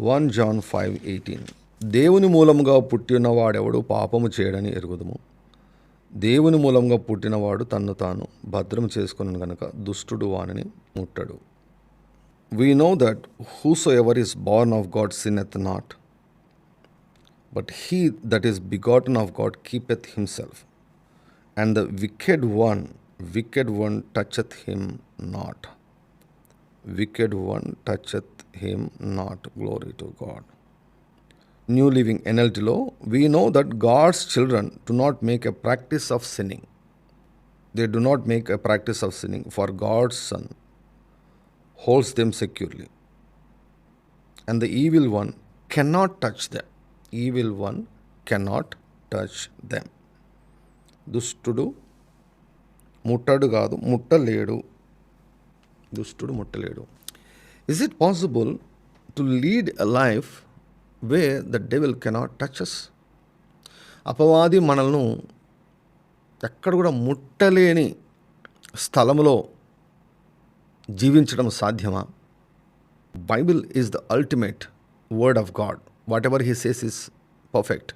1 John 5:18 దేవుని మూలముగా పుట్టినవాడెవడు పాపము చేయడని ఎరుగుదుము. దేవుని మూలంగా పుట్టినవాడు తన్ను తాను భద్రం చేసుకుని గనుక దుష్టుడు వానిని ముట్టడు. We know that whosoever is born of God sinneth not, but he that is begotten of God keepeth himself, and the wicked one toucheth him not. Wicked one toucheth him not. Glory to God. New Living NLTలో we know that God's children do not make a practice of sinning. They do not make a practice of sinning, for God's Son holds them securely, and the evil one cannot touch them. Evil one cannot touch them. దుష్టుడు ముట్టడు కాదు, ముట్టలేడు. దుష్టుడు ముట్టలేడు. Is it possible to lead a life where the devil cannot touch us? అపవాది మనల్ని ఎక్కడ కూడా ముట్టలేని స్థలంలో జీవించడం సాధ్యమా? Bible is the ultimate word of God. What ever he says is perfect.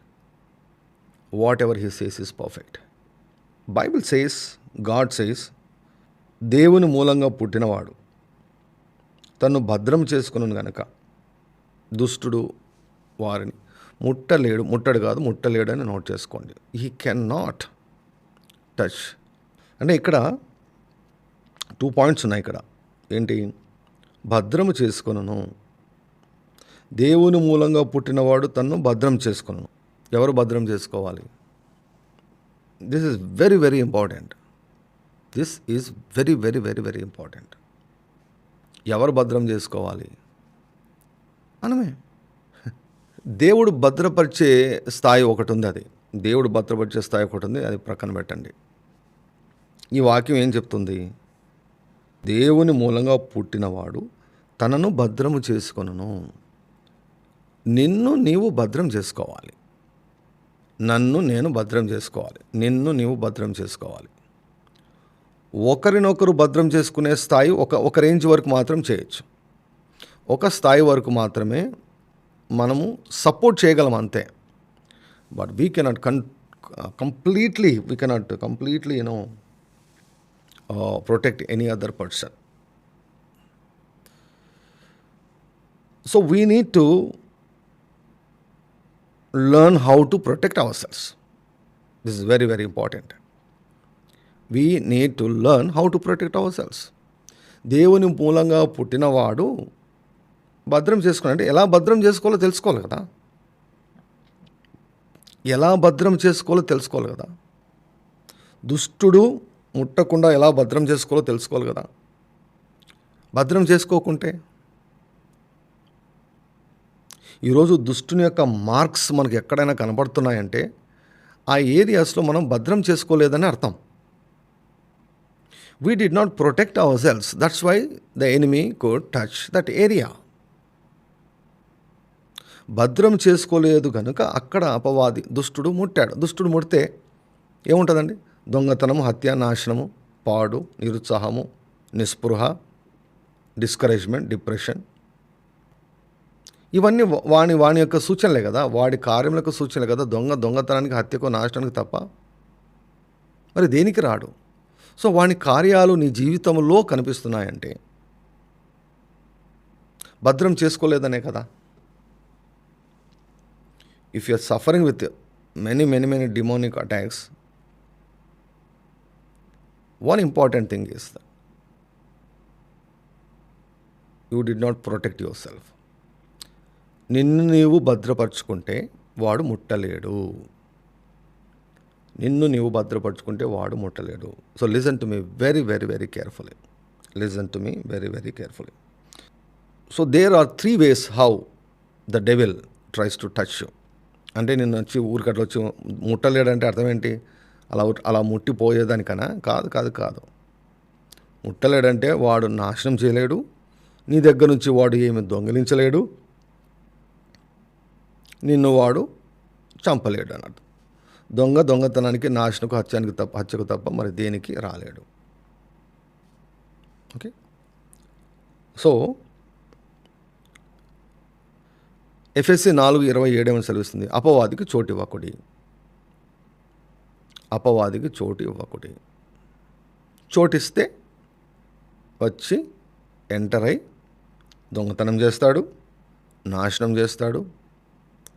What ever he says is perfect. Bible says, God says, దేవుని మూలంగా పుట్టినవాడు తను భద్రం చేసుకున్నాను గనక దుష్టుడు వారిని ముట్టలేడు. ముట్టడు కాదు, ముట్టలేడు అని నోట్ చేసుకోండి. He can not touch. అంటే ఇక్కడ 2 పాయింట్స్ ఉన్నాయి. ఇక్కడ ఏంటి? భద్రము చేసుకొనును. దేవుని మూలంగా పుట్టినవాడు తన్ను భద్రం చేసుకొనును. ఎవరు భద్రం చేసుకోవాలి? This is very very important. This is very very very very important. ఎవరు భద్రం చేసుకోవాలి? మనమే. దేవుడు భద్రపరిచే స్థాయి ఒకటి ఉంది. అది దేవుడు భద్రపరిచే స్థాయి ఒకటి ఉంది. అది ప్రక్కన పెట్టండి. ఈ వాక్యం ఏం చెప్తుంది? దేవుని మూలంగా పుట్టినవాడు తనను భద్రము చేసుకొనును. నిన్ను నీవు భద్రం చేసుకోవాలి. నన్ను నేను భద్రం చేసుకోవాలి. నిన్ను నీవు భద్రం చేసుకోవాలి. ఒకరినొకరు భద్రం చేసుకునే స్థాయి ఒక రేంజ్ వరకు మాత్రం చేయొచ్చు. ఒక స్థాయి వరకు మాత్రమే మనము సపోర్ట్ చేయగలం, అంతే. But we cannot completely protect any other person. So we need to learn how to protect ourselves. This is very very important. We need to learn how to protect ourselves. దేవుని మూలంగా పుట్టినవాడు భద్రం చేసుకున్నాడంటే ఎలా భద్రం చేసుకోవాలో తెలుసుకోవాలి కదా. ఎలా భద్రం చేసుకోవాలో తెలుసుకోవాలి కదా. దుష్టుడు ముట్టకుండా ఎలా భద్రం చేసుకోవాలో తెలుసుకోవాలి కదా. భద్రం చేసుకోకుంటే ఈరోజు దుష్టుని యొక్క మార్క్స్ మనకు ఎక్కడైనా కనబడుతున్నాయంటే ఆ ఏరియాస్లో మనం భద్రం చేసుకోలేదని అర్థం. We did not protect our cells. That's why the enemy could touch that area. భద్రం చేసుకోలేదు కనుక అక్కడ అపవాది దుష్టుడు ముట్టాడు. దుష్టుడు ముడితే ఏముంటుందండి? దొంగతనము, హత్య, నాశనము, పాడు, నిరుత్సాహము, నిస్పృహ, డిస్కరేజ్మెంట్, డిప్రెషన్. ఇవన్నీ వాని యొక్క సూచనలే కదా, వాడి కార్యముల యొక్క సూచనలే కదా. దొంగతనానికి, హత్యకు, నాశనానికి తప్ప మరి దేనికి రాడు. సో వాని కార్యాలు నీ జీవితంలో కనిపిస్తున్నాయంటే భద్రం చేసుకోలేదనే కదా. If you are suffering with many demonic attacks, one important thing is that you did not protect yourself. నిన్ను నీవు భద్రపరుచుకుంటే వాడు ముట్టలేడు. నిన్ను నీవు భద్రపరుచుకుంటే వాడు ముట్టలేడు. So listen to me very very very carefully. Listen to me very very carefully. So there are 3 ways how the devil tries to touch you. అంటే నిన్ను వచ్చి ఊరికట్లా వచ్చి ముట్టలేడంటే అర్థం ఏంటి? అలా ముట్టిపోయేదానికన్నా కాదు. ముట్టలేడంటే వాడు నాశనం చేయలేడు. నీ దగ్గర నుంచి వాడు ఏమి దొంగిలించలేడు. నిన్ను వాడు చంపలేడు అన్నట్టు. దొంగతనానికి, నాశనకు, హత్యకు తప్ప మరి దేనికి రాలేడు. ఓకే. సో ఎఫెసీ 4:27 ఏమని సెలవిస్తుంది? అపవాదికి చోటు ఇవ్వకుడి. అపవాదికి చోటు ఇవ్వకుడి. చోటిస్తే వచ్చి ఎంటర్ అయి దొంగతనం చేస్తాడు, నాశనం చేస్తాడు,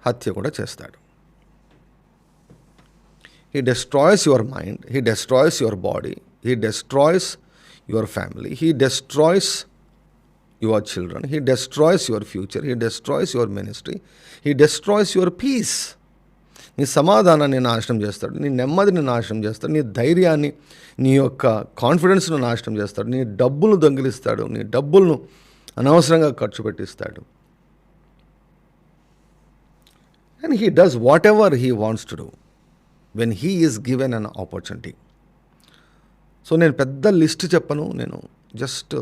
హత్య కూడా చేస్తాడు. He destroys your mind, he destroys your body, he destroys your family, he destroys your children, he destroys your future, he destroys your ministry, he destroys your peace. నీ సమాధానాన్ని నాశనం చేస్తాడు, నీ నెమ్మదిని నాశనం చేస్తాడు, నీ ధైర్యాన్ని, నీ యొక్క కాన్ఫిడెన్స్ను నాశనం చేస్తాడు, నీ డబ్బులు దొంగిలిస్తాడు, నీ డబ్బులను అనవసరంగా ఖర్చు పెట్టిస్తాడు. And he does whatever he wants to do when he is given an opportunity. So నేను పెద్ద లిస్ట్ చెప్పను, నేను just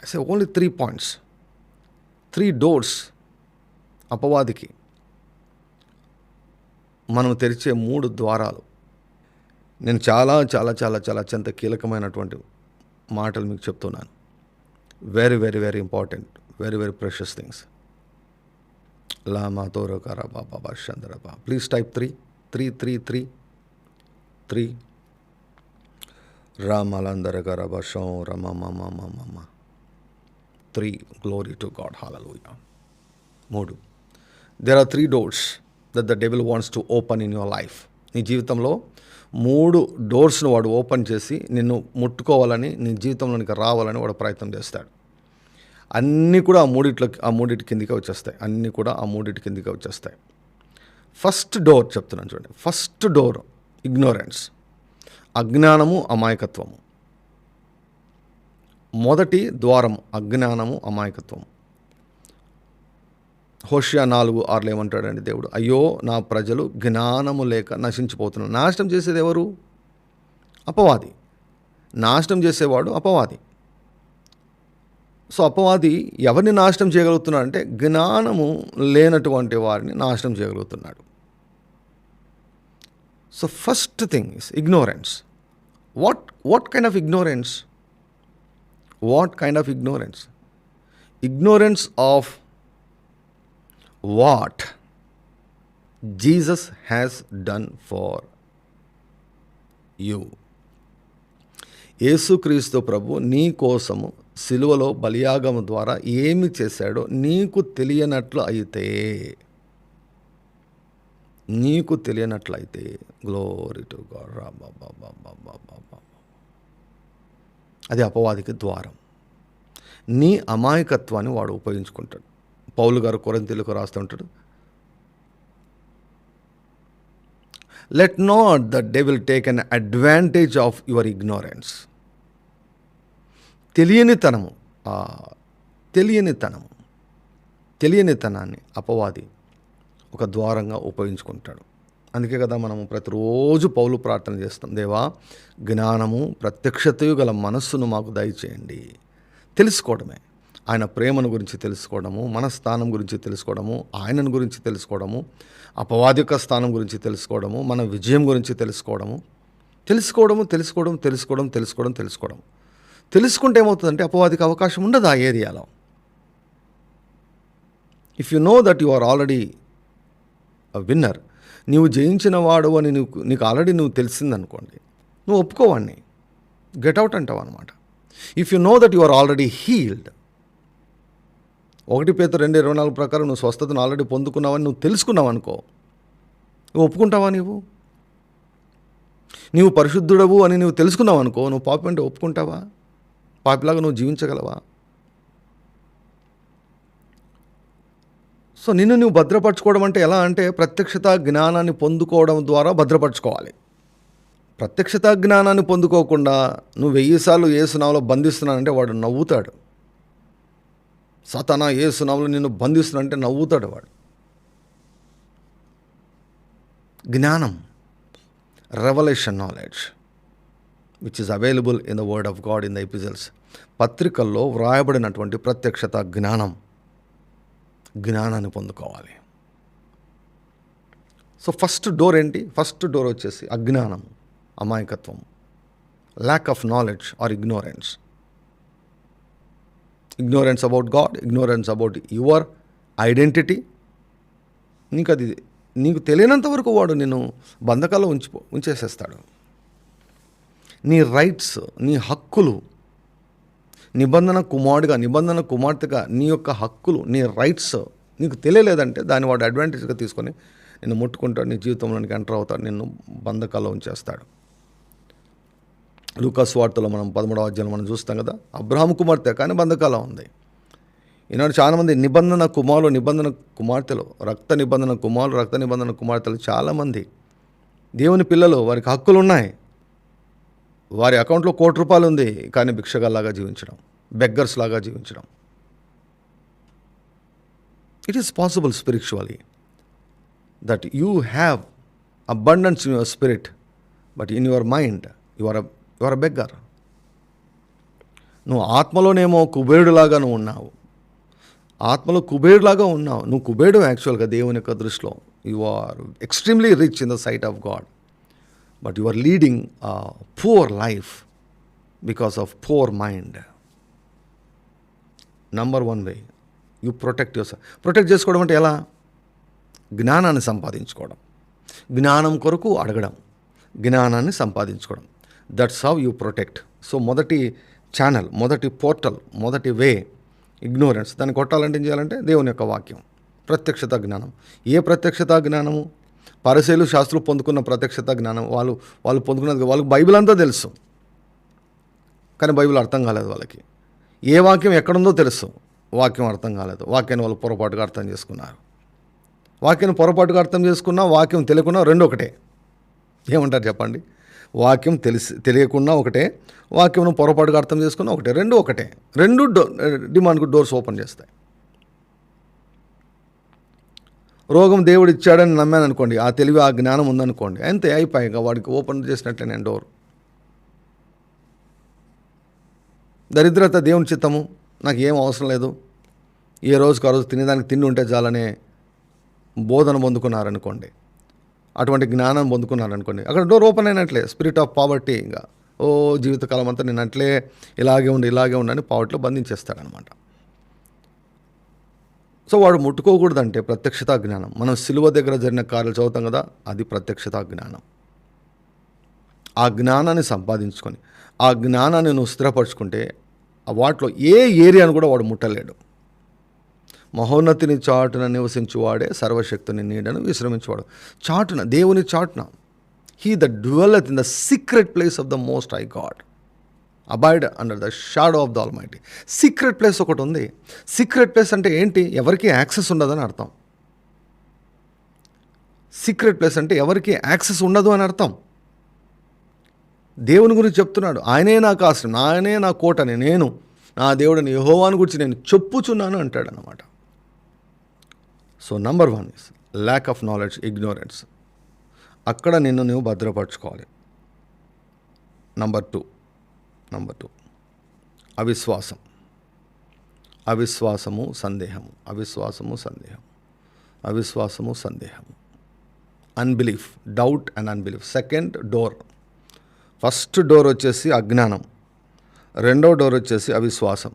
say only 3 points, 3 doors అపవాదికి మనం తెరిచే 3 ద్వారాలు. నేను చాలా చాలా చాలా చాలా అత్యంత కీలకమైనటువంటి మాటలు మీకు చెప్తున్నాను. Very very very important, very very precious things. లామా తోరకరా బాబా చంద్రబా. ప్లీజ్ టైప్ 3 రామలందరగరబషం రమమమమమ 3. Glory to God, hallelujah. 3. There are 3 doors that the devil wants to open in your life. నీ జీవితంలో 3 డోర్స్ను వాడు ఓపెన్ చేసి నిన్ను ముట్టుకోవాలని, నీ జీవితంలోనికి రావాలని వాడు ప్రయత్నం చేస్తాడు. అన్నీ కూడా ఆ మూడిటి కిందికి వచ్చేస్తాయి. అన్నీ కూడా ఆ మూడిటి కిందికి వచ్చేస్తాయి. ఫస్ట్ డోర్ చెప్తున్నాను చూడండి. ఫస్ట్ డోర్ ఇగ్నోరెన్స్, అజ్ఞానము, అమాయకత్వము. మొదటి ద్వారం అజ్ఞానము, అమాయకత్వము. హోషియా 4:6 ఏమంటాడండి దేవుడు? అయ్యో నా ప్రజలు జ్ఞానము లేక నశించిపోతున్నారు. నాశనం చేసేది ఎవరు? అపవాది. నాశనం చేసేవాడు అపవాది. సో అపవాది ఎవరిని నాశనం చేయగలుగుతున్నాడు అంటే జ్ఞానము లేనటువంటి వారిని నాశనం చేయగలుగుతున్నాడు. So first thing is ignorance. What kind of ignorance? What kind of ignorance? Ignorance of what Jesus has done for you. యేసుక్రీస్తు ప్రభు నీ కోసము సిలువలో బలియాగము ద్వారా ఏమి చేశాడో నీకు తెలియనట్లయితే, గ్లోరీ టు గాడ్. అది అపవాదికి ద్వారం. నీ అమాయకత్వాన్ని వాడు ఉపయోగించుకుంటాడు. పౌలు గారు కొరింథీయులకు రాస్తుంటాడు, let not the devil take an advantage of your ignorance. తెలియనితనాన్ని అపవాది ఒక ద్వారంగా ఉపయోగించుకుంటాడు. అందుకే కదా మనము ప్రతిరోజు పౌలు ప్రార్థన చేస్తాం, దేవా జ్ఞానము ప్రత్యక్షతయు గల మనస్సును మాకు దయచేయండి. తెలుసుకోవడమే, ఆయన ప్రేమను గురించి తెలుసుకోవడము, మన స్థానం గురించి తెలుసుకోవడము, ఆయనను గురించి తెలుసుకోవడము, అపవాది యొక్క స్థానం గురించి తెలుసుకోవడము, మన విజయం గురించి తెలుసుకోవడము. తెలుసుకుంటే ఏమవుతుందంటే అపవాదికి అవకాశం ఉండదు ఆ ఏరియాలో. If you know that you are already a winner, నీవు జయించిన వాడు అని నీకు ఆల్రెడీ తెలిసిందనుకోండి, నువ్వు ఒప్పుకోవాడిని, గెట్ అవుట్ అంటావు అనమాట. If you know that you are already healed, 1 Pétరు 2:24 ప్రకారం నువ్వు స్వస్థతను ఆల్రెడీ పొందుకున్నావని నువ్వు తెలుసుకున్నావు అనుకో, నువ్వు ఒప్పుకుంటావా? నీవు పరిశుద్ధుడవు అని నువ్వు తెలుసుకున్నావు అనుకో, నువ్వు పాపి అంటే ఒప్పుకుంటావా? పాపిలాగా నువ్వు జీవించగలవా? సో నిన్ను నువ్వు భద్రపరచుకోవడం అంటే ఎలా అంటే ప్రత్యక్షత జ్ఞానాన్ని పొందుకోవడం ద్వారా భద్రపరచుకోవాలి. ప్రత్యక్షత జ్ఞానాన్ని పొందుకోకుండా నువ్వు 1000 సార్లు యేసు నామములో బంధిస్తున్నానంటే వాడు నవ్వుతాడు. సాతానా యేసు నామములో నిన్ను బంధిస్తున్నానంటే నవ్వుతాడు వాడు. జ్ఞానం, revelation knowledge which is available in the word of God in the epistles. పత్రికల్లో వ్రాయబడినటువంటి ప్రత్యక్షత జ్ఞానాన్ని పొందుకోవాలి. సో ఫస్ట్ డోర్ ఏంటి? ఫస్ట్ డోర్ వచ్చేసి అజ్ఞానం, అమాయకత్వం, lack of knowledge or ignorance. Ignorance about God, ignorance about your identity, నీకు తెలియనంత వరకు వాడు నిన్ను బంధకాల్లో ఉంచేసేస్తాడు. నీ రైట్స్, నీ హక్కులు, నిబంధన కుమారుడిగా, నిబంధన కుమార్తెగా నీ యొక్క హక్కులు, నీ రైట్స్ నీకు తెలియలేదంటే దాన్ని వాడు అడ్వాంటేజ్గా తీసుకొని నిన్ను ముట్టుకుంటాడు, నీ జీవితంలోనికి ఎంటర్ అవుతాడు, నిన్ను బంధకాల్లో ఉంచేస్తాడు. లూకాసు వార్తలో మనం 13వ అధ్యాయంలో మనం చూస్తాం కదా, అబ్రహాము కుమార్తె కానీ బంధకాల్లో ఉంది. ఈనాడు చాలామంది నిబంధన కుమారులు, నిబంధన కుమార్తెలు, రక్త నిబంధన కుమారులు, రక్త నిబంధన కుమార్తెలు చాలామంది దేవుని పిల్లలు, వారికి హక్కులు ఉన్నాయి, వారి అకౌంట్లో ₹1,00,00,000 ఉంది, కానీ భిక్షగాల్లాగా జీవించడం, బెగ్గర్స్ లాగా జీవించడం. It is possible spiritually that you have abundance in your spirit, but in your mind you are a beggar. నువ్వు ఆత్మలోనేమో కుబేరుడులాగా నువ్వు ఉన్నావు, ఆత్మలో కుబేరులాగా ఉన్నావు. నువ్వు కుబేరుడు యాక్చువల్గా దేవుని యొక్క దృష్టిలో. You are extremely rich in the sight of God, but you are leading a poor life because of poor mind. Number 1 way you protect your self. Protect చేసుకోవడం అంటే ఎలా? జ్ఞానాన్ని సంపాదించుకోవడం, జ్ఞానం కొరకు అడగడం, జ్ఞానాన్ని సంపాదించుకోవడం. That's how you protect. So మొదటి ఛానల్, మొదటి పోర్టల్, మొదటి వే ఇగ్నోరెన్స్. దాన్ని కొట్టాలంటే ఏం చేయాలంటే దేవుని యొక్క వాక్యం, ప్రత్యక్షత జ్ఞానం. ఏ ప్రత్యక్షత జ్ఞానము? పరిసయ్యులు శాస్త్రులు పొందుకున్న ప్రత్యక్షత జ్ఞానం. వాళ్ళు పొందుకున్నది, వాళ్ళకి బైబిల్ అంతా తెలుసు, కానీ బైబిల్ అర్థం కాలేదు వాళ్ళకి. ఏ వాక్యం ఎక్కడుందో తెలుసు, వాక్యం అర్థం కాలేదు. వాక్యాన్ని వాళ్ళు పొరపాటుగా అర్థం చేసుకున్నారు. వాక్యాన్ని పొరపాటుగా అర్థం చేసుకున్నా, వాక్యం తెలియకున్నా రెండు ఒకటే. ఏమంటారు చెప్పండి? వాక్యం తెలియకున్నా ఒకటే, వాక్యం పొరపాటుగా అర్థం చేసుకున్నా ఒకటే, రెండు ఒకటే. రెండు డిమాండ్కు డోర్స్ ఓపెన్ చేస్తాయి. రోగం దేవుడు ఇచ్చాడని నమ్మాను అనుకోండి, ఆ తెలివి, ఆ జ్ఞానం ఉందనుకోండి, అంతే, అయిపోయాక వాడికి ఓపెన్ చేసినట్లే నేను డోర్. దరిద్రత దేవుని చిత్తము, నాకు ఏం అవసరం లేదు, ఏ రోజుకు ఆ రోజు తినేదానికి తిండి ఉంటే చాలనే బోధన పొందుకున్నారనుకోండి, అటువంటి జ్ఞానం పొందుకున్నారనుకోండి, అక్కడ డోర్ ఓపెన్ అయినట్లే. స్పిరిట్ ఆఫ్ పావర్టీ, ఇంకా జీవితకాలం అంతా నేను అట్లే ఇలాగే ఉండని పావర్టీలో బంధించేస్తాడనమాట. సో వాడు ముట్టుకోకూడదంటే ప్రత్యక్షతా జ్ఞానం. మనం సిలువ దగ్గర జరిగిన కార్యాలు చదువుతాం కదా, అది ప్రత్యక్షతా జ్ఞానం. ఆ జ్ఞానాన్ని సంపాదించుకొని, ఆ జ్ఞానాన్ని నువ్వు స్థిరపరచుకుంటే వాటిలో ఏ ఏరియాను కూడా వాడు ముట్టలేడు. మహోన్నతిని చాటున నివసించువాడే సర్వశక్తుని నీడను విశ్రమించువాడు. చాటున, దేవుని చాటున. He the dwelleth in the secret place of the most high God abide under the shadow of the almighty. Secret place ఒకటి ఉంది. సీక్రెట్ ప్లేస్ అంటే ఏంటి? ఎవరికి యాక్సెస్ ఉండదని అర్థం. సీక్రెట్ ప్లేస్ అంటే ఎవరికి యాక్సెస్ ఉండదు అని అర్థం. దేవుని గురించి చెప్తున్నాడు, ఆయనే నాకు ఆశ్రయం, ఆయనే నా కోటని, నేను నా దేవుడిని యెహోవాను గురించి నేను చెప్పుచున్నాను అంటాడు అన్నమాట. So number 1 is lakh of knowledge, ignorance. అక్కడ నిన్ను నువ్వు భద్రపరచుకోవాలి. నంబర్ 2 అవిశ్వాసము, సందేహము, unbelief, doubt and unbelief. Second door. First door వచ్చేసి అజ్ఞానం, రెండో డోర్ వచ్చేసి అవిశ్వాసం.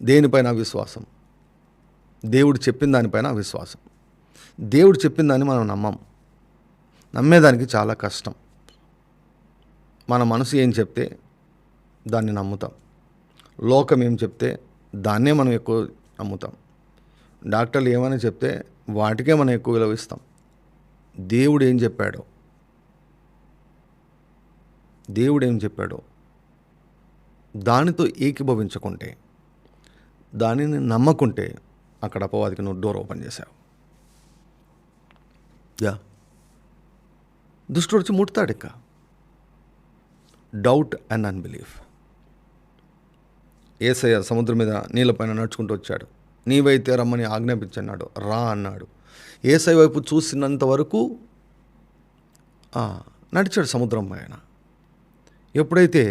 దేనిపైన అవిశ్వాసం? దేవుడు చెప్పిన దానిపైన అవిశ్వాసం. దేవుడు చెప్పిన దాన్ని మనం నమ్మేదానికి చాలా కష్టం. మన మనసు ఏం చెప్తే దాన్ని నమ్ముతాం, లోకం ఏం చెప్తే దాన్నే మనం ఎక్కువ నమ్ముతాం, డాక్టర్లు ఏమైనా చెప్తే వాటికే మనం ఎక్కువ విలువిస్తాం. దేవుడు ఏం చెప్పాడో దానితో ఏకీభవించకుంటే, దానిని నమ్మకుంటే, అక్కడ అపవాదికి నువ్వు డోర్ ఓపెన్ చేశావు. దుష్టుడు వచ్చి ముడతాడు. ఇక డౌట్ అండ్ అన్బిలీఫ్. యేసయ్య సముద్రం మీద నీళ్ళపైన నడుచుకుంటూ వచ్చాడు. నీవైతే రమ్మని ఆజ్ఞాపించన్నాడు, రా అన్నాడు. యేసయ్య వైపు చూసినంత వరకు నడిచాడు సముద్రం పైన. ఎప్పుడైతే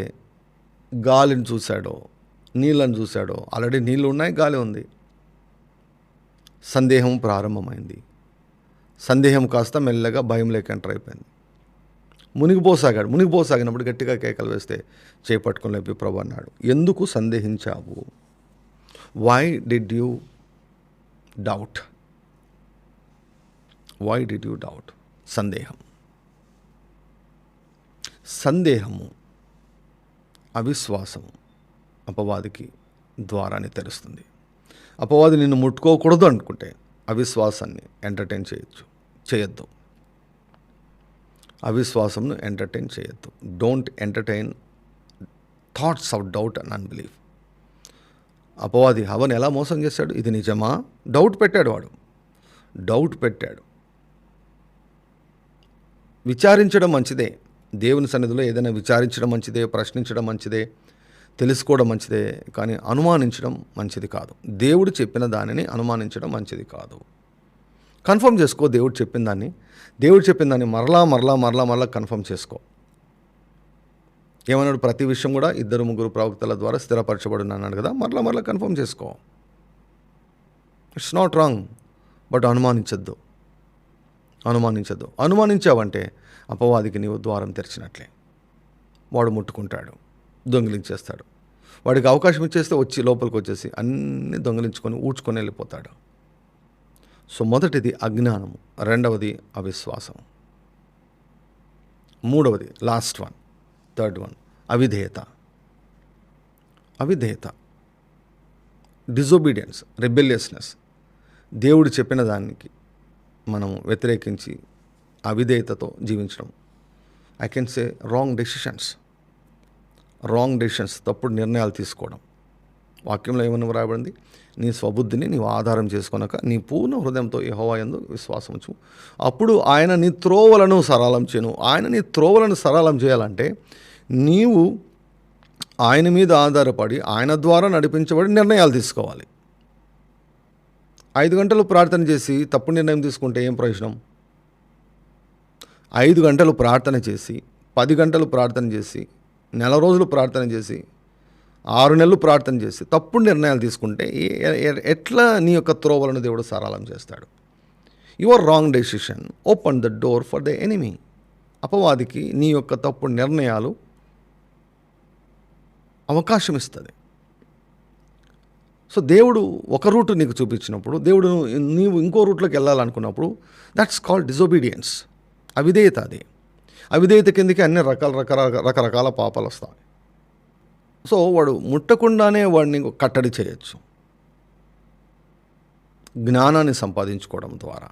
గాలిని చూశాడో, నీళ్ళని చూశాడో, ఆల్రెడీ నీళ్ళు ఉన్నాయి, గాలి ఉంది, సందేహం ప్రారంభమైంది. సందేహం కాస్త మెల్లగా భయంలోకి ఎంటర్ అయిపోయింది. మునిగిపోసాగినప్పుడు గట్టిగా కేకలు వేస్తే చేపట్టుకుని లేపి ప్రభు అన్నాడు, ఎందుకు సందేహించావు? Why did you doubt? Why did you doubt? సందేహము, అవిశ్వాసము అపవాదికి ద్వారాన్ని తెరుస్తుంది. అపవాది నిన్ను ముట్టుకోకూడదు అనుకుంటే అవిశ్వాసాన్ని ఎంటర్టైన్ చేయొద్దు. అవిశ్వాసంను ఎంటర్టైన్ చేయొద్దు. Don't entertain thoughts of doubt and unbelief. అపవాది హవను ఎలా మోసం చేశాడు? ఇది నిజమా? డౌట్ పెట్టాడు. విచారించడం మంచిదే. దేవుని సన్నిధిలో ఏదైనా విచారించడం మంచిదే, ప్రశ్నించడం మంచిదే, తెలుసుకోవడం మంచిదే. కానీ అనుమానించడం మంచిది కాదు. దేవుడు చెప్పిన దానిని అనుమానించడం మంచిది కాదు. కన్ఫర్మ్ చేసుకో. దేవుడు చెప్పిన దాన్ని మరలా కన్ఫర్మ్ చేసుకో. ఏమన్నాడు? ప్రతి విషయం కూడా 2-3 ప్రవక్తల ద్వారా స్థిరపరచబడిన అన్నాడు కదా. మరలా కన్ఫర్మ్ చేసుకో. It's not wrong. బట్ అనుమానించద్దు. అనుమానించావంటే అపవాదికి నీవు ద్వారం తెరిచినట్లే. వాడు ముట్టుకుంటాడు, దొంగిలించేస్తాడు. వాడికి అవకాశం ఇచ్చేస్తే లోపలికి వచ్చేసి అన్నీ దొంగిలించుకొని ఊడ్చుకొని వెళ్ళిపోతాడు. సో మొదటిది అజ్ఞానము, రెండవది అవిశ్వాసం, మూడవది థర్డ్ వన్ అవిధేయత, డిజోబీడియన్స్, రెబెలియస్నెస్. దేవుడు చెప్పిన దానికి మనం వ్యతిరేకించి అవిధేయతతో జీవించడం. I can say wrong decisions, తప్పుడు నిర్ణయాలు తీసుకోవడం. వాక్యంలో ఏమని వ్రాయబడింది? నీ స్వబుద్ధిని నీవు ఆధారం చేసుకొనక నీ పూర్ణ హృదయంతో యెహోవా యందు విశ్వాసం ఉంచు, అప్పుడు ఆయన నీ త్రోవలను సరళం చేయును. ఆయన నీ త్రోవలను సరళం చేయాలంటే నీవు ఆయన మీద ఆధారపడి ఆయన ద్వారా నడిపించబడి నిర్ణయాలు తీసుకోవాలి. 5 గంటలు ప్రార్థన చేసి తప్పుడు నిర్ణయం తీసుకుంటే ఏం ప్రయోజనం? 5 గంటలు ప్రార్థన చేసి, 10 గంటలు ప్రార్థన చేసి, నెల రోజులు ప్రార్థన చేసి, 6 నెలలు ప్రార్థన చేసి తప్పుడు నిర్ణయాలు తీసుకుంటే ఎట్లా నీ యొక్క త్రోవలను దేవుడు సరళం చేస్తాడు? Your wrong decision open the door for the enemy. అపవాదికి నీ యొక్క తప్పుడు నిర్ణయాలు అవకాశం ఇస్తుంది. సో దేవుడు ఒక రూటు నీకు చూపించినప్పుడు, నీవు ఇంకో రూట్లోకి వెళ్ళాలనుకున్నప్పుడు, దట్స్ కాల్డ్ డిజోబీడియన్స్, అవిధేయత. అవిధేయత కిందకి అన్ని రకరకాల పాపాలు వస్తాయి. సో వాడు ముట్టకుండానే వాడిని కట్టడి చేయొచ్చు. జ్ఞానాన్ని సంపాదించుకోవడం ద్వారా,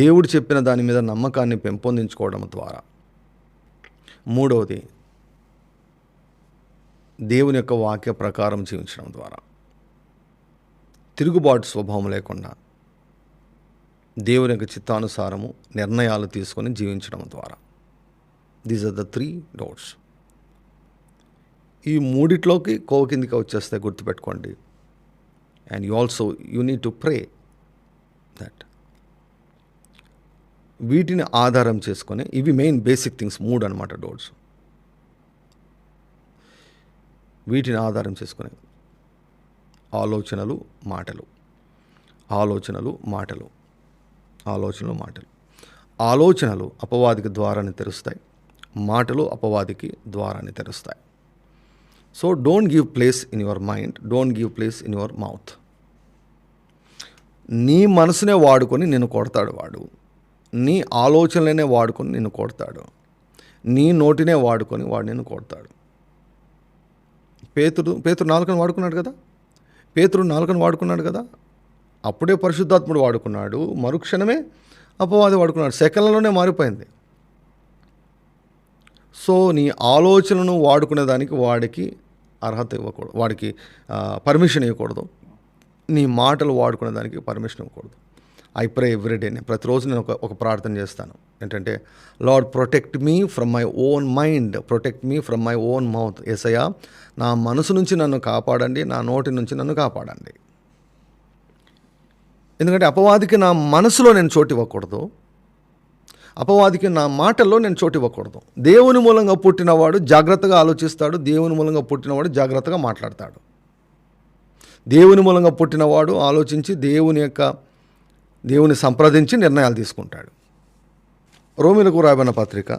దేవుడు చెప్పిన దాని మీద నమ్మకాన్ని పెంపొందించుకోవడం ద్వారా, మూడవది దేవుని యొక్క వాక్య ప్రకారం జీవించడం ద్వారా, తిరుగుబాటు స్వభావం లేకుండా దేవుని యొక్క చిత్తానుసారము నిర్ణయాలు తీసుకొని జీవించడం ద్వారా. These are the 3 doors. ఈ మూడిట్లోకి కోవ కిందికి వచ్చేస్తే గుర్తుపెట్టుకోండి. And you need to pray that వీటిని ఆధారం చేసుకొని, ఇవి మెయిన్ బేసిక్ థింగ్స్ 3 అనమాట డోర్స్. వీటిని ఆధారం చేసుకొని ఆలోచనలు అపవాదికి ద్వారాన్ని తెరుస్తాయి, మాటలు అపవాదికి ద్వారాన్ని తెరుస్తాయి. So don't give place in your mind, don't give place in your mouth. నీ మనసునే వాడుకొని నిన్ను కొడతాడు వాడు. నీ ఆలోచనలనే వాడుకొని నిన్ను కొడతాడు. నీ నోటినే వాడుకొని వాడు నిన్ను కొడతాడు. పేతురు నాలుకను వాడుకున్నాడు కదా. అప్పుడే పరిశుద్ధాత్ముడు వాడుకున్నాడు, మరుక్షణమే అపవాది వాడుకున్నాడు. సెకండ్లలోనే మారిపోయింది. సో నీ ఆలోచనను వాడుకునే దానికి వాడికి అర్హత ఇవ్వకూడదు, వాడికి పర్మిషన్ ఇవ్వకూడదు. నీ మాటలు వాడుకునే దానికి పర్మిషన్ ఇవ్వకూడదు. I pray everyday. నేను ప్రతిరోజు నేను ఒక ప్రార్థన చేస్తాను. ఏంటంటే, Lord protect me from my own mind, protect me from my own mouth. యేసయ్యా, నా మనసు నుంచి నన్ను కాపాడండి, నా నోటి నుంచి నన్ను కాపాడండి. ఎందుకంటే అపవాదికి నా మనసులో నేను చోటు ఇవ్వకూడదు, అపవాదికి నా మాటల్లో నేను చోటు ఇవ్వకూడదు. దేవుని మూలంగా పుట్టినవాడు జాగ్రత్తగా ఆలోచిస్తాడు, దేవుని మూలంగా పుట్టినవాడు జాగ్రత్తగా మాట్లాడతాడు. దేవుని మూలంగా పుట్టినవాడు ఆలోచించి దేవుని సంప్రదించి నిర్ణయాలు తీసుకుంటాడు. రోమీలకు రాయబడిన పత్రిక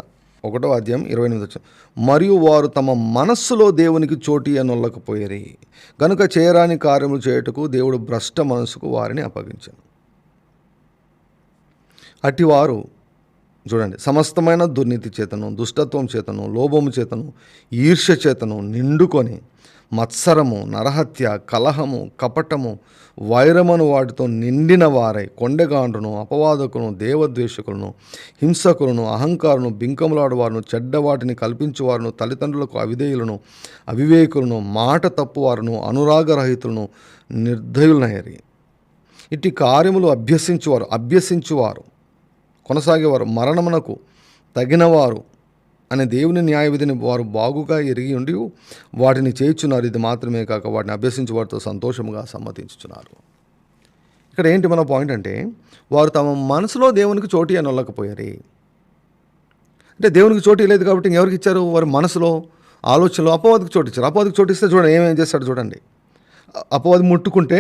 1వ అధ్యాయం 28 మరియు వారు తమ మనస్సులో దేవునికి చోటు అనొల్లకపోయేరి గనుక చేయరాని కార్యములు చేయుటకు దేవుడు భ్రష్ట మనసుకు వారిని అప్పగించాను. అటివారు చూడండి, సమస్తమైన దుర్నీతి చేతను, దుష్టత్వం చేతను, లోభము చేతను, ఈర్ష్య చేతను నిండుకొని మత్సరము, నరహత్య, కలహము, కపటము, వైరమును వాటితో నిండిన వారై కొండెగాండ్రును, అపవాదకులను, దేవద్వేషకులను, హింసకులను, అహంకారును, బింకములాడువారును, చెడ్డవాటిని కల్పించువారును, తల్లిదండ్రులకు అవిధేయులను, అవివేకులను, మాట తప్పువారును, అనురాగరహితులను, నిర్దయులనైరి. ఇట్టి కార్యములు అభ్యసించువారు కొనసాగేవారు మరణమునకు తగినవారు అనే దేవుని న్యాయ విధిని వారు బాగుగా ఎరిగి ఉండి వాటిని చేయుచున్నారు. ఇది మాత్రమే కాక వాటిని అభ్యసించి వారితో సంతోషముగా సమ్మతించుచున్నారు. ఇక్కడ ఏంటి మన పాయింట్ అంటే, వారు తమ మనసులో దేవునికి చోటు అని వెళ్ళకపోయారు. అంటే దేవునికి చోటు లేదు కాబట్టి ఎవరికి ఇచ్చారు? వారి మనసులో, ఆలోచనలో అపవాదికి చోటు ఇచ్చారు. అపవాదికి చోటు ఇస్తే చూడండి ఏమేం చేస్తాడు చూడండి. అపవాది ముట్టుకుంటే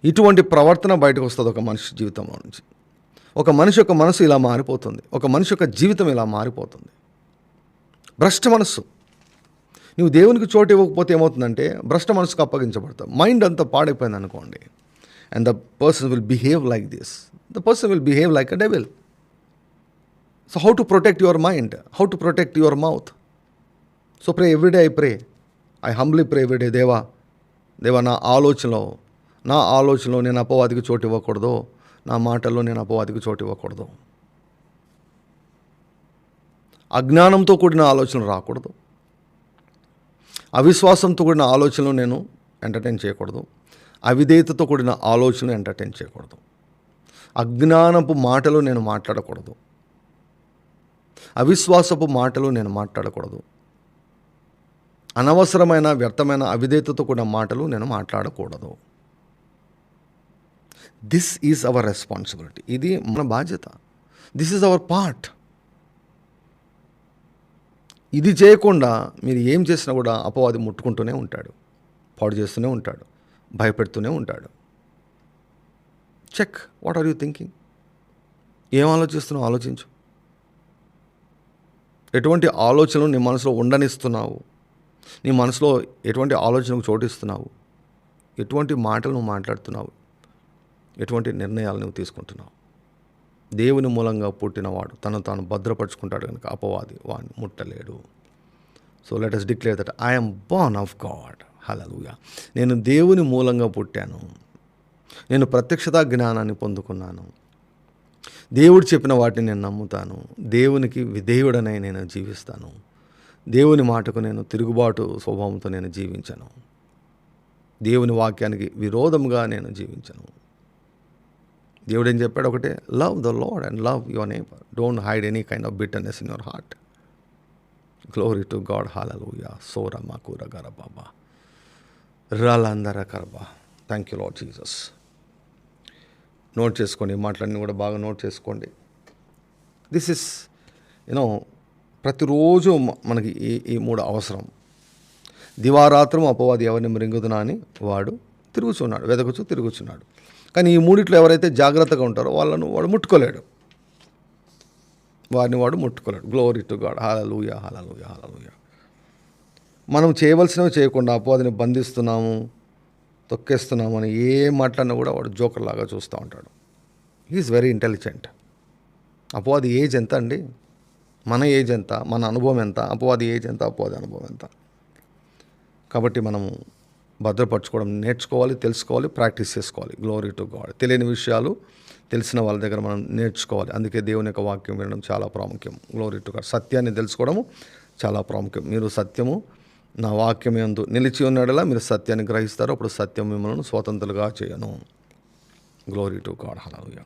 ఇటువంటి ప్రవర్తన బయటకు వస్తుంది ఒక మనిషి జీవితంలో నుంచి. ఒక మనిషి యొక్క మనసు ఇలా మారిపోతుంది. ఒక మనిషి యొక్క జీవితం ఇలా మారిపోతుంది. భ్రష్ట మనస్సు. నువ్వు దేవునికి చోటు ఇవ్వకపోతే ఏమవుతుందంటే భ్రష్ట మనసుకు అప్పగించబడతావు. మైండ్ అంతా పాడైపోయింది అనుకోండి. And the person will behave like this. The person will behave like a devil. So how to protect your mind? How to protect your mouth? So pray everyday. I humbly pray everyday. దేవా నా ఆలోచనలో నేను అపవాదికి చోటు ఇవ్వకూడదు. నా మాటల్లో నేను అపవాదికి చోటు ఇవ్వకూడదు. అజ్ఞానంతో కూడిన ఆలోచనలు రాకూడదు. అవిశ్వాసంతో కూడిన ఆలోచనలు నేను ఎంటర్టైన్ చేయకూడదు. అవిధేయతతో కూడిన ఆలోచనలు ఎంటర్టైన్ చేయకూడదు. అజ్ఞానపు మాటలు నేను మాట్లాడకూడదు. అవిశ్వాసపు మాటలు నేను మాట్లాడకూడదు. అనవసరమైన వ్యర్థమైన అవిధేయతతో కూడిన మాటలు నేను మాట్లాడకూడదు. This is our responsibility. ఇది మన బాధ్యత. This is our part. ఇది చేయకుండా మీరు ఏం చేసినా కూడా అపవాది ముట్టుకుంటూనే ఉంటాడు, పాడు చేస్తూనే ఉంటాడు, భయపెడుతూనే ఉంటాడు. Check what are you thinking? ఏం ఆలోచిస్తున్నావు? ఆలోచించు. ఎటువంటి ఆలోచనలు నీ మనసులో ఉండనిస్తున్నావు? నీ మనసులో ఎటువంటి ఆలోచనకు చోటిస్తున్నావు? ఎటువంటి మాటలు నువ్వు మాట్లాడుతున్నావు? ఎటువంటి నిర్ణయాలు నువ్వు తీసుకుంటున్నావు? దేవుని మూలంగా పుట్టినవాడు తను తాను భద్రపరుచుకుంటాడు కనుక అపవాది వాడిని ముట్టలేడు. So let us declare that I am born of God. Hallelujah. నేను దేవుని మూలంగా పుట్టాను. నేను ప్రత్యక్షతా జ్ఞానాన్ని పొందుకున్నాను. దేవుడు చెప్పిన వాటిని నేను నమ్ముతాను. దేవునికి విధేయుడనై నేను జీవిస్తాను. దేవుని మాటకు నేను తిరుగుబాటు స్వభావంతో నేను జీవించను. దేవుని వాక్యానికి విరోధంగా నేను జీవించను. దేవుడు ఏం చెప్పాడు? ఒకటే, love the Lord and love your neighbour. Don't hide any kind of bitterness in your heart. Glory to God. Hallelujah. సోరమా కూర గరబాబా రాలందర కరబా. Thank you Lord Jesus. Note చేసుకోండి, మాటలన్నీ కూడా బాగా నోట్ చేసుకోండి. దిస్ ఇస్ ప్రతిరోజు మనకి ఈ మూడు అవసరం. దివారాత్రం అపవాది ఎవరిని మృంగుదునా అని వాడు తిరుగుచున్నాడు, వెదకుచు తిరుగుచున్నాడు. కానీ ఈ మూడిట్లో ఎవరైతే జాగ్రత్తగా ఉంటారో వాడు ముట్టుకోలేడు. వాడు ముట్టుకోలేడు. Glory to God. Hallelujah, hallelujah, hallelujah. మనం చేయవలసినవి చేయకుండా అపవాదిని బంధిస్తున్నాము, తొక్కేస్తున్నాము అని ఏం మాట్లాడినా కూడా వాడు జోకర్ లాగా చూస్తూ ఉంటాడు. He's very intelligent. అపవాది ఏజ్ ఎంత అండి? మన ఏజ్ ఎంత? మన అనుభవం ఎంత? అపవాది ఏజ్ ఎంత? అపవాది అనుభవం ఎంత? కాబట్టి మనము భద్రపరచుకోవడం నేర్చుకోవాలి, తెలుసుకోవాలి, ప్రాక్టీస్ చేసుకోవాలి. Glory to God. తెలియని విషయాలు తెలిసిన వాళ్ళ దగ్గర మనం నేర్చుకోవాలి. అందుకే దేవుని యొక్క వాక్యం వినడం చాలా ప్రాముఖ్యం. Glory to God. సత్యాన్ని తెలుసుకోవడము చాలా ప్రాముఖ్యం. మీరు సత్యము నా వాక్యం యందు నిలిచి ఉన్నాడలా మీరు సత్యాన్ని గ్రహిస్తారు. అప్పుడు సత్యం మిమ్మల్ని స్వతంత్రులుగా చేయను. Glory to God. హల్లెలూయా.